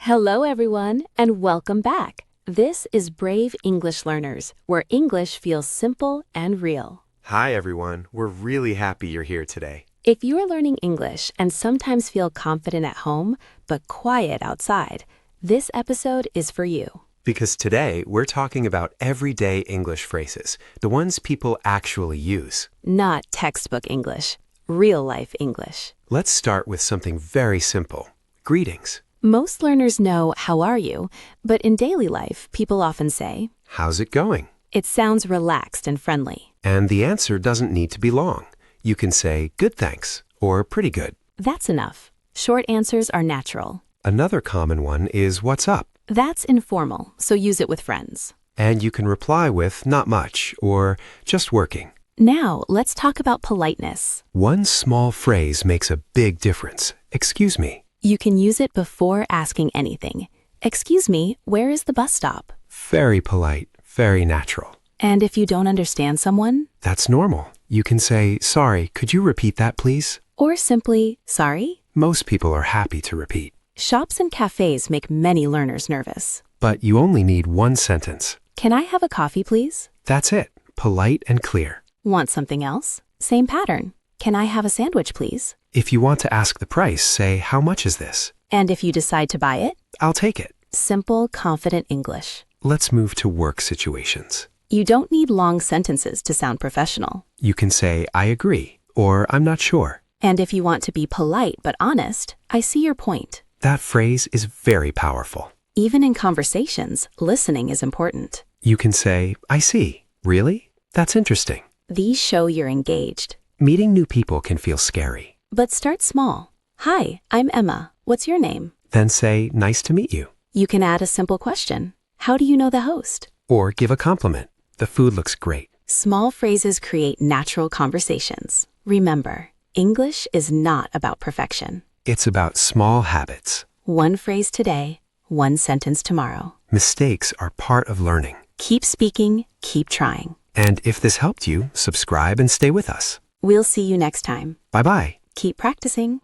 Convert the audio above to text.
Hello, everyone, and welcome back. This is Brave English Learners, where English feels simple and real. Hi, everyone. We're really happy you're here today. If you are learning English and sometimes feel confident at home but quiet outside, this episode is for you. Because today we're talking about everyday English phrases, the ones people actually use. Not textbook English, real-life English. Let's start with something very simple. Greetings. Most learners know, "How are you?" But in daily life, people often say, How's it going? it sounds relaxed and friendly. And the answer doesn't need to be long. You can say, good thanks, or pretty good. That's enough. Short answers are natural. Another common one is what's up? That's informal, so use it with friends. And you can reply with not much, or just working. Now, let's talk about politeness. One small phrase makes a big difference. Excuse me. You can use it before asking anything. Excuse me, where is the bus stop? Very polite, very natural. And if you don't understand someone, That's normal. You can say, sorry, could you repeat that, please? or simply, sorry? Most people are happy to repeat. Shops and cafes make many learners nervous. But you only need one sentence. Can I have a coffee, please? That's it. Polite and clear. Want something else? Same pattern. Can I have a sandwich, please? If you want to ask the price, say, how much is this? And if you decide to buy it, I'll take it. simple, confident English. Let's move to work situations. You don't need long sentences to sound professional. You can say, I agree, or I'm not sure. And if you want to be polite but honest, I see your point. That phrase is very powerful. Even in conversations, listening is important. You can say, I see. Really? That's interesting. These show you're engaged. Meeting new people can feel scary. But start small. Hi, I'm Emma. What's your name? Then say, nice to meet you. You can add a simple question. How do you know the host? Or give a compliment. The food looks great. Small phrases create natural conversations. Remember, English is not about perfection. It's about small habits. One phrase today, one sentence tomorrow. Mistakes are part of learning. Keep speaking, keep trying. And if this helped you, subscribe and stay with us. We'll see you next time. Bye-bye. Keep practicing.